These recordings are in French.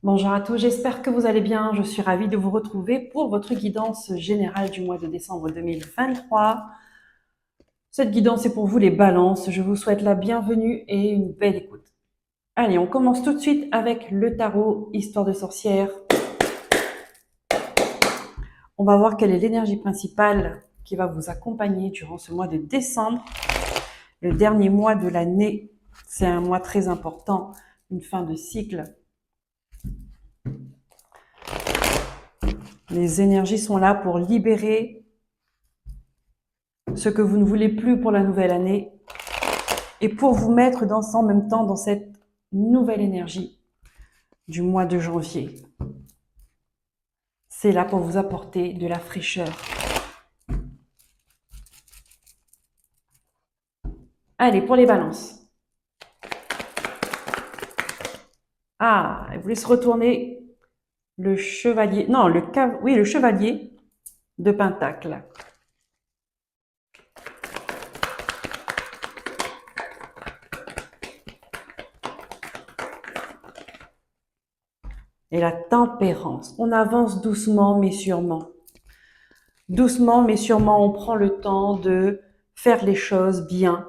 Bonjour à tous, j'espère que vous allez bien. Je suis ravie de vous retrouver pour votre guidance générale du mois de décembre 2023. Cette guidance est pour vous les balances. Je vous souhaite la bienvenue et une belle écoute. Allez, on commence tout de suite avec le tarot Histoire de sorcière. On va voir quelle est l'énergie principale qui va vous accompagner durant ce mois de décembre, le dernier mois de l'année. C'est un mois très important, une fin de cycle. Les énergies sont là pour libérer ce que vous ne voulez plus pour la nouvelle année et pour vous mettre en même temps dans cette nouvelle énergie du mois de janvier. C'est là pour vous apporter de la fraîcheur. Allez, pour les balances. Ah, vous voulez se retourner le chevalier, non, le chevalier de Pentacle. Et la tempérance. On avance doucement mais sûrement. Doucement mais sûrement, on prend le temps de faire les choses bien.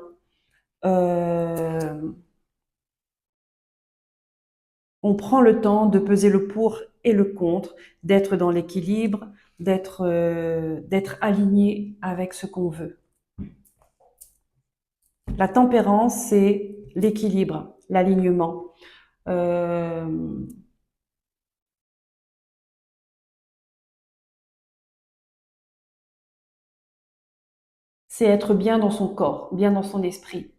On prend le temps de peser le pour et le contre, d'être dans l'équilibre, d'être aligné avec ce qu'on veut. La tempérance, c'est l'équilibre, l'alignement. C'est être bien dans son corps, bien dans son esprit,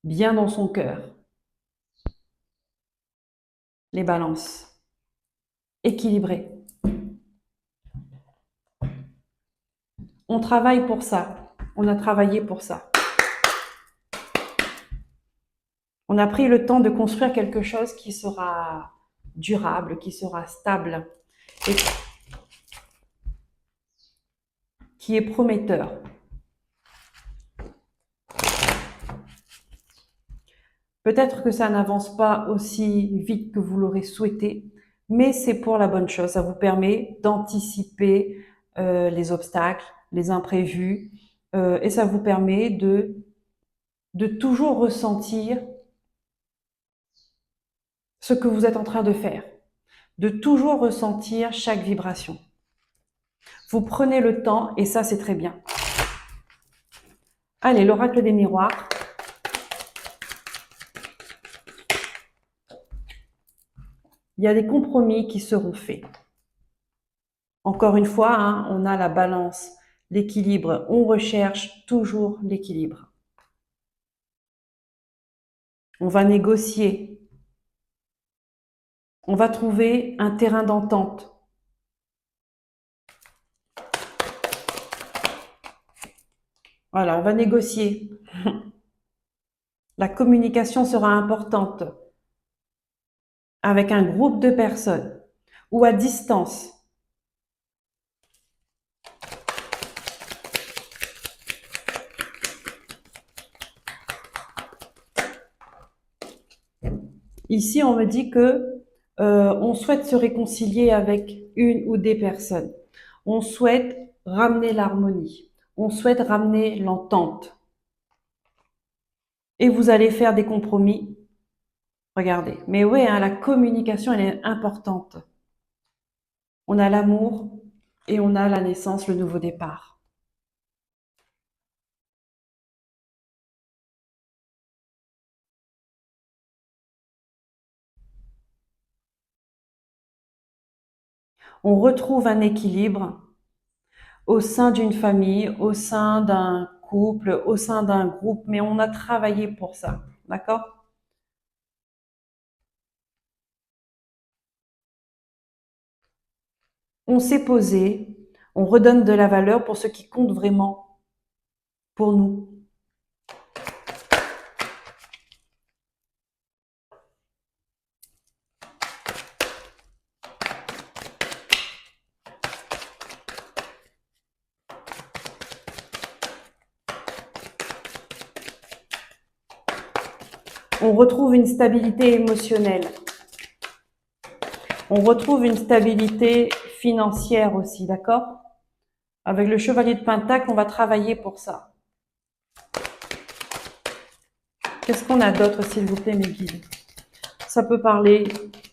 bien dans son cœur. Les balances. Équilibré. On travaille pour ça. On a travaillé pour ça. On a pris le temps de construire quelque chose qui sera durable, qui sera stable et qui est prometteur. Peut-être que ça n'avance pas aussi vite que vous l'aurez souhaité, mais c'est pour la bonne chose. Ça vous permet d'anticiper les obstacles, les imprévus, et ça vous permet de toujours ressentir ce que vous êtes en train de faire, de toujours ressentir chaque vibration. Vous prenez le temps et ça, c'est très bien. Allez, l'oracle des miroirs. Il y a des compromis qui seront faits. Encore une fois, hein, on a la balance, l'équilibre. On recherche toujours l'équilibre. On va négocier. On va trouver un terrain d'entente. Voilà, on va négocier. La communication sera importante avec un groupe de personnes ou à distance. Ici, on me dit que on souhaite se réconcilier avec une ou des personnes. On souhaite ramener l'harmonie. On souhaite ramener l'entente. Et vous allez faire des compromis. Regardez. Mais oui, hein, la communication, elle est importante. On a l'amour et on a la naissance, le nouveau départ. On retrouve un équilibre au sein d'une famille, au sein d'un couple, au sein d'un groupe, mais on a travaillé pour ça. D'accord? On s'est posé, on redonne de la valeur pour ce qui compte vraiment pour nous. On retrouve une stabilité émotionnelle. On retrouve une stabilité financière aussi, d'accord? Avec le chevalier de Pentacle, on va travailler pour ça. Qu'est-ce qu'on a d'autre, s'il vous plaît, mes guides? Ça peut parler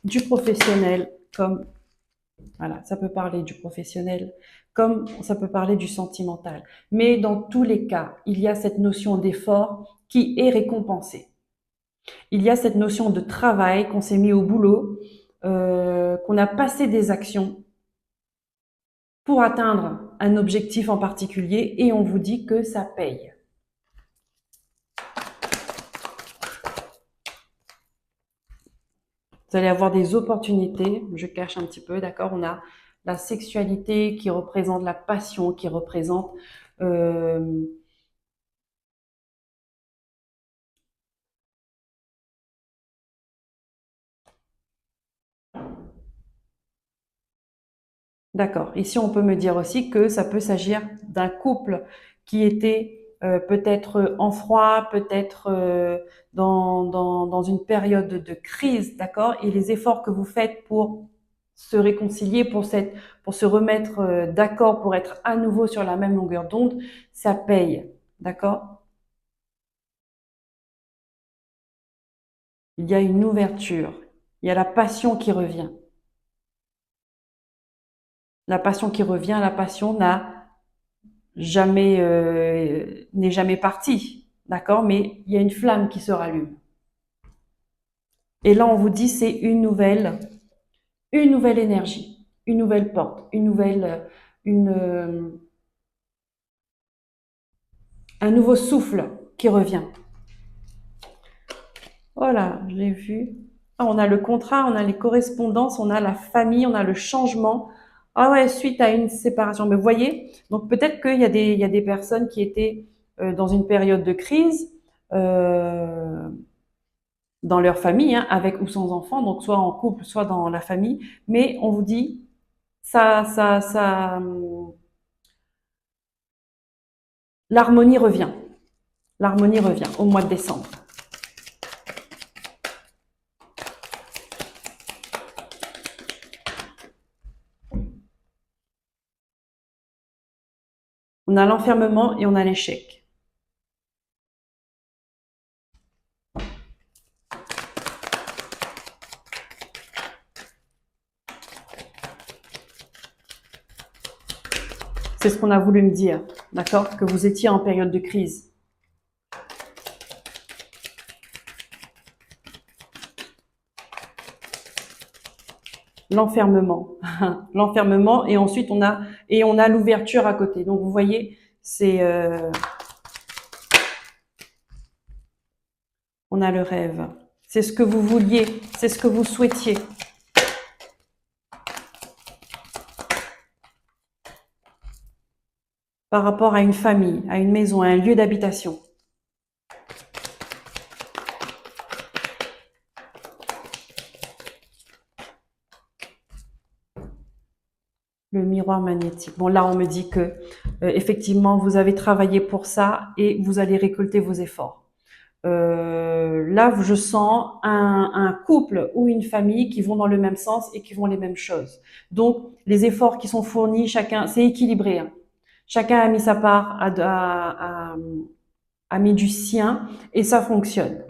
du professionnel, comme voilà, ça peut parler du professionnel, comme ça peut parler du sentimental. Mais dans tous les cas, il y a cette notion d'effort qui est récompensée. Il y a cette notion de travail qu'on s'est mis au boulot, qu'on a passé des actions pour atteindre un objectif en particulier et on vous dit que ça paye. Vous allez avoir des opportunités, je cache un petit peu, d'accord? On a la sexualité qui représente la passion, qui représente d'accord. Ici, on peut me dire aussi que ça peut s'agir d'un couple qui était peut-être en froid, peut-être dans une période de crise, d'accord? Et les efforts que vous faites pour se réconcilier, pour se remettre d'accord, pour être à nouveau sur la même longueur d'onde, ça paye, d'accord? Il y a une ouverture, il y a la passion qui revient. La passion qui revient, la passion n'est jamais partie, d'accord? Mais il y a une flamme qui se rallume. Et là, on vous dit c'est une nouvelle énergie, une nouvelle porte, une, un nouveau souffle qui revient. Voilà, je l'ai vu. Ah, on a le contrat, on a les correspondances, on a la famille, on a le changement. Ah ouais, suite à une séparation. Mais vous voyez, donc peut-être il y a des personnes qui étaient dans une période de crise euh, dans leur famille, hein, avec ou sans enfants, donc soit en couple, soit dans la famille. Mais on vous dit, l'harmonie revient. L'harmonie revient au mois de décembre. On a l'enfermement et on a l'échec. C'est ce qu'on a voulu me dire, d'accord? Que vous étiez en période de crise. L'enfermement. L'enfermement et ensuite on a l'ouverture à côté. Donc vous voyez, c'est on a le rêve. C'est ce que vous vouliez, c'est ce que vous souhaitiez. Par rapport à une famille, à une maison, à un lieu d'habitation. Le miroir magnétique. Bon, là, on me dit que effectivement, vous avez travaillé pour ça et vous allez récolter vos efforts. Là, je sens un couple ou une famille qui vont dans le même sens et qui vont les mêmes choses. Donc, les efforts qui sont fournis, chacun, c'est équilibré, hein. Chacun a mis sa part, a mis du sien et ça fonctionne.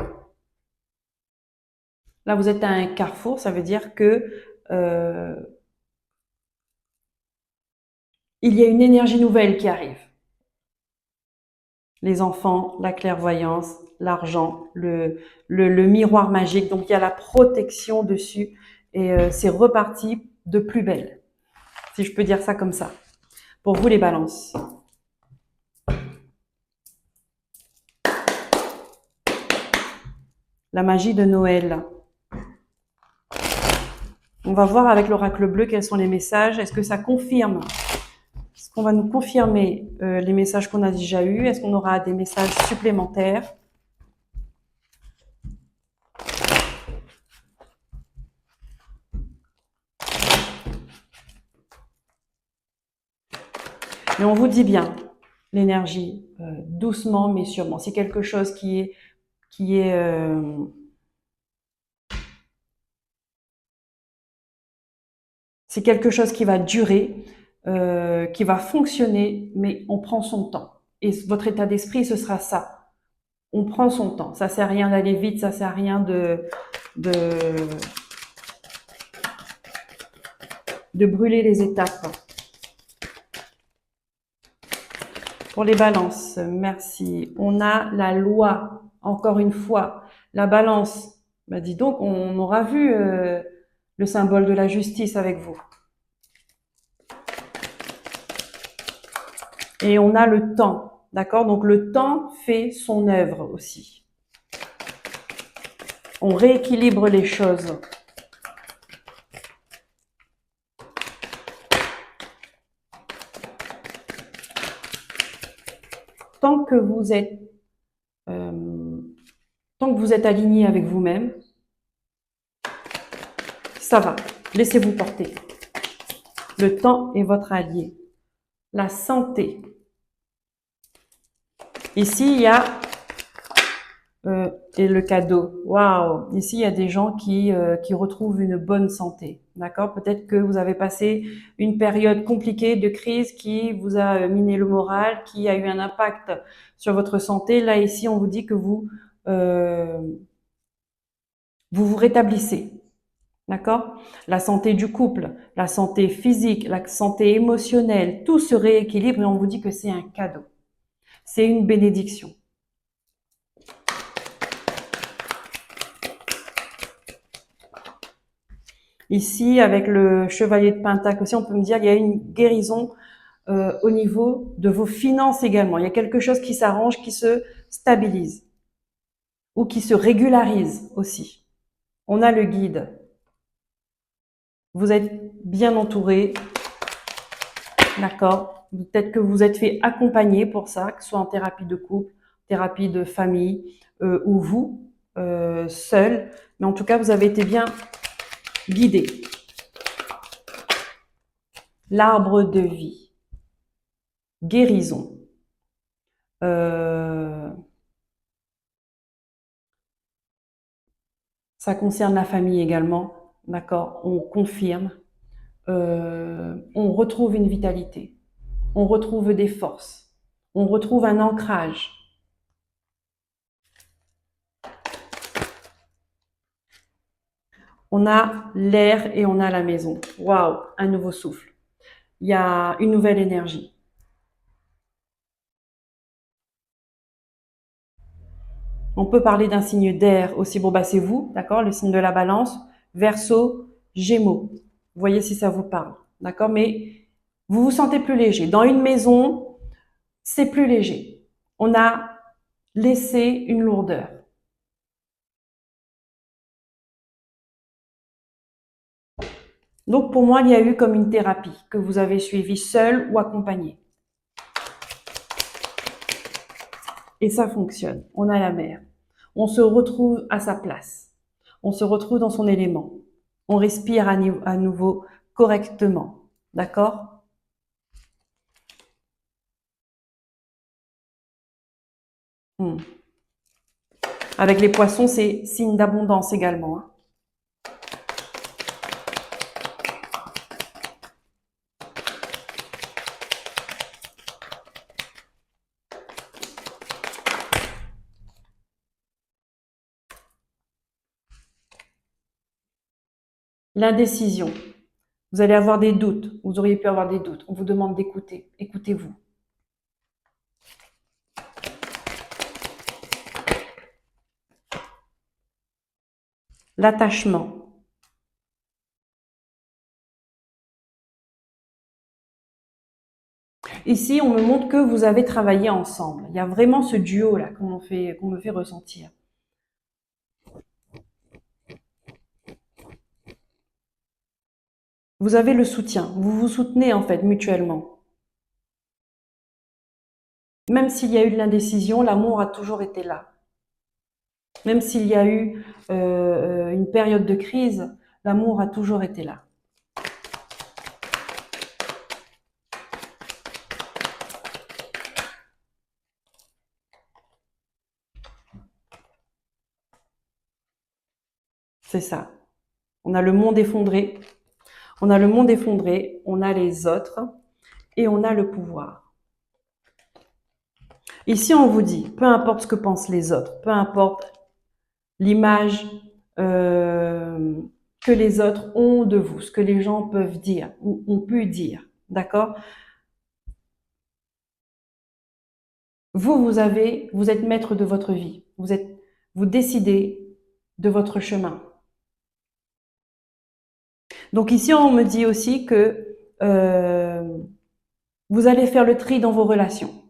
Là, vous êtes à un carrefour, ça veut dire que euh, il y a une énergie nouvelle qui arrive. Les enfants, la clairvoyance, l'argent, le miroir magique. Donc, il y a la protection dessus et c'est reparti de plus belle, si je peux dire ça comme ça. Pour vous, les balances. La magie de Noël. On va voir avec l'oracle bleu quels sont les messages. Est-ce que ça confirme? Est-ce qu'on va nous confirmer les messages qu'on a déjà eus? Est-ce qu'on aura des messages supplémentaires? Mais on vous dit bien, l'énergie, doucement mais sûrement. C'est quelque chose qui est C'est quelque chose qui va durer, qui va fonctionner, mais on prend son temps. Et votre état d'esprit, ce sera ça. On prend son temps. Ça sert à rien d'aller vite, ça sert à rien de, de brûler les étapes. Pour les balances, merci. On a la loi, encore une fois. La balance, bah dis donc, on aura vu le symbole de la justice avec vous. Et on a le temps, d'accord? Donc le temps fait son œuvre aussi. On rééquilibre les choses. Tant que vous êtes, tant que vous êtes aligné avec vous-même, ça va. Laissez-vous porter. Le temps est votre allié. La santé. Ici, il y a et le cadeau. Waouh! Ici, il y a des gens qui retrouvent une bonne santé. D'accord? Peut-être que vous avez passé une période compliquée de crise qui vous a miné le moral, qui a eu un impact sur votre santé. Là, ici, on vous dit que vous vous rétablissez. D'accord? La santé du couple, la santé physique, la santé émotionnelle, tout se rééquilibre et on vous dit que c'est un cadeau. C'est une bénédiction. Ici, avec le chevalier de Pentacle aussi, on peut me dire qu'il y a une guérison au niveau de vos finances également. Il y a quelque chose qui s'arrange, qui se stabilise ou qui se régularise aussi. On a le guide. Vous êtes bien entouré, d'accord? Peut-être que vous êtes fait accompagner pour ça, que ce soit en thérapie de couple, thérapie de famille ou vous, seul. Mais en tout cas, vous avez été bien guidé. L'arbre de vie. Guérison. Ça concerne la famille également, d'accord? On confirme, on retrouve une vitalité, on retrouve des forces, on retrouve un ancrage. On a l'air et on a la maison. Waouh, un nouveau souffle. Il y a une nouvelle énergie. On peut parler d'un signe d'air aussi. Bon, bah, c'est vous, d'accord? Le signe de la balance. Verseau, Gémeaux. Vous voyez si ça vous parle, d'accord? Mais vous vous sentez plus léger. Dans une maison, c'est plus léger. On a laissé une lourdeur. Donc pour moi, il y a eu comme une thérapie que vous avez suivie seule ou accompagnée. Et ça fonctionne. On a la mer. On se retrouve à sa place. On se retrouve dans son élément. On respire à nouveau correctement. D'accord? Hmm. Avec les poissons, c'est signe d'abondance également, hein. L'indécision. Vous allez avoir des doutes. Vous auriez pu avoir des doutes. On vous demande d'écouter. Écoutez-vous. L'attachement. Ici, on me montre que vous avez travaillé ensemble. Il y a vraiment ce duo-là qu'on me fait ressentir. Vous avez le soutien. Vous vous soutenez en fait mutuellement. Même s'il y a eu de l'indécision, l'amour a toujours été là. Même s'il y a eu une période de crise, l'amour a toujours été là. C'est ça. On a le monde effondré. On a le monde effondré, on a les autres et on a le pouvoir. Ici, on vous dit, peu importe ce que pensent les autres, peu importe l'image que les autres ont de vous, ce que les gens peuvent dire ou ont pu dire, d'accord? Vous êtes maître de votre vie. Vous décidez de votre chemin. Donc ici, on me dit aussi que vous allez faire le tri dans vos relations.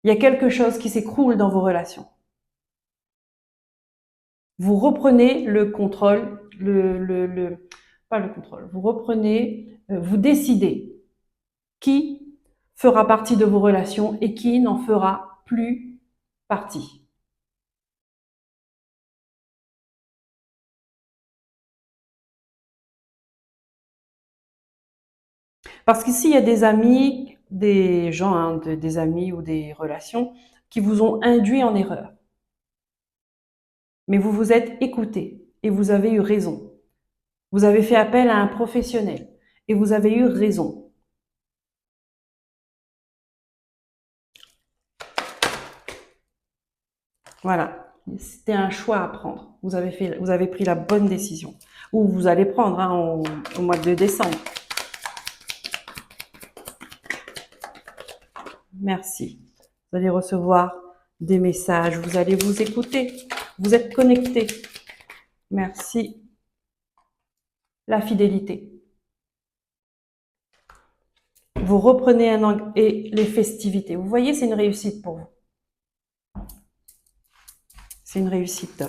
Il y a quelque chose qui s'écroule dans vos relations. Vous reprenez le contrôle, pas le contrôle, vous reprenez, vous décidez qui fera partie de vos relations et qui n'en fera plus partie. Parce qu'ici, il y a des amis, des gens, hein, des amis ou des relations qui vous ont induit en erreur. Mais vous vous êtes écouté et vous avez eu raison. Vous avez fait appel à un professionnel et vous avez eu raison. Voilà. C'était un choix à prendre. Vous avez pris la bonne décision. Ou vous allez prendre hein, au mois de décembre. Merci. Vous allez recevoir des messages, vous allez vous écouter, vous êtes connecté. Merci. La fidélité. Vous reprenez un angle et les festivités. Vous voyez, c'est une réussite pour vous. C'est une réussite.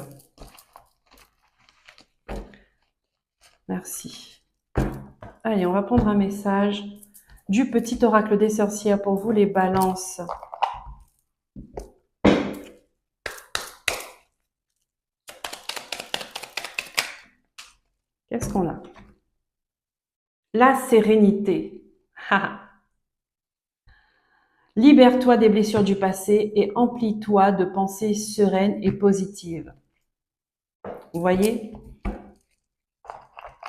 Merci. Allez, on va prendre un message du petit oracle des sorcières pour vous, les balances. Qu'est-ce qu'on a? La sérénité. Libère-toi des blessures du passé et emplis-toi de pensées sereines et positives. Vous voyez?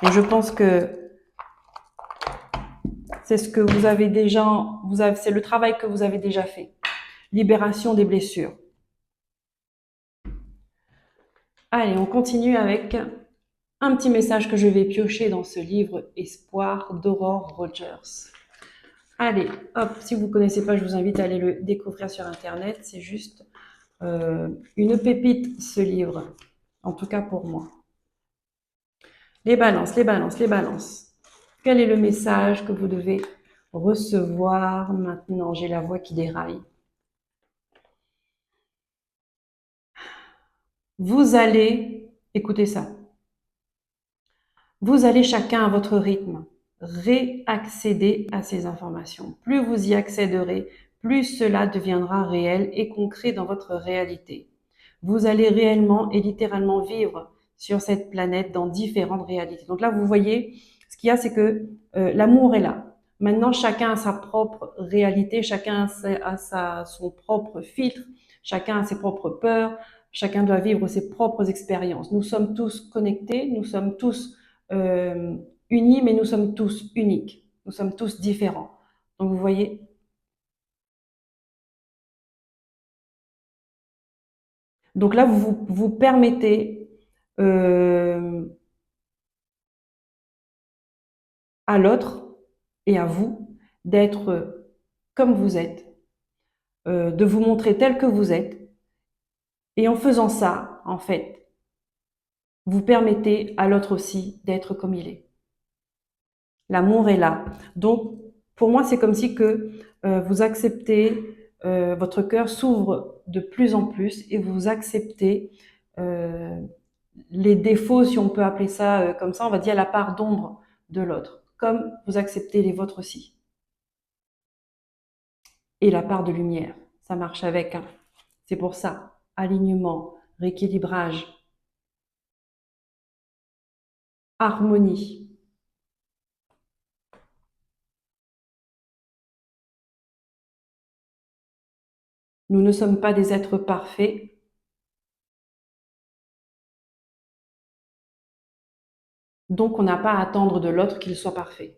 Et je pense que c'est ce que vous avez déjà, c'est le travail que vous avez déjà fait. Libération des blessures. Allez, on continue avec un petit message que je vais piocher dans ce livre Espoir d'Aurore Rogers. Allez, hop, si vous ne connaissez pas, je vous invite à aller le découvrir sur Internet. C'est juste une pépite, ce livre. En tout cas pour moi. Les balances, les balances, les balances. Quel est le message que vous devez recevoir maintenant? J'ai la voix qui déraille. Vous allez, écoutez ça, vous allez chacun à votre rythme réaccéder à ces informations. Plus vous y accéderez, plus cela deviendra réel et concret dans votre réalité. Vous allez réellement et littéralement vivre sur cette planète dans différentes réalités. Donc là, vous voyez, ce qu'il y a, c'est que l'amour est là. Maintenant, chacun a sa propre réalité, chacun a son propre filtre, chacun a ses propres peurs, chacun doit vivre ses propres expériences. Nous sommes tous connectés, nous sommes tous euh, unis, mais nous sommes tous uniques. Nous sommes tous différents. Donc vous voyez, donc là vous permettez euh, à l'autre et à vous d'être comme vous êtes, de vous montrer tel que vous êtes. Et en faisant ça, en fait, vous permettez à l'autre aussi d'être comme il est. L'amour est là. Donc, pour moi, c'est comme si que vous acceptez, votre cœur s'ouvre de plus en plus et vous acceptez euh, les défauts, si on peut appeler ça comme ça, on va dire la part d'ombre de l'autre, comme vous acceptez les vôtres aussi. Et la part de lumière, ça marche avec. Hein. C'est pour ça, alignement, rééquilibrage, harmonie. Nous ne sommes pas des êtres parfaits. Donc, on n'a pas à attendre de l'autre qu'il soit parfait.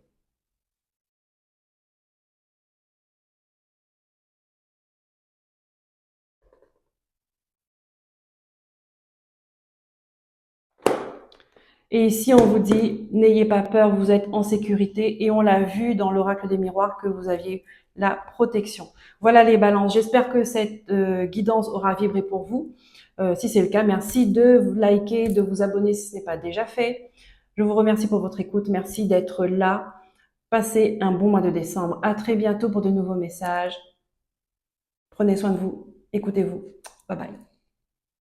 Et ici, on vous dit, n'ayez pas peur, vous êtes en sécurité. Et on l'a vu dans l'oracle des miroirs que vous aviez la protection. Voilà les balances. J'espère que cette guidance aura vibré pour vous. Si c'est le cas, merci de vous liker, de vous abonner si ce n'est pas déjà fait. Je vous remercie pour votre écoute. Merci d'être là. Passez un bon mois de décembre. À très bientôt pour de nouveaux messages. Prenez soin de vous. Écoutez-vous. Bye bye.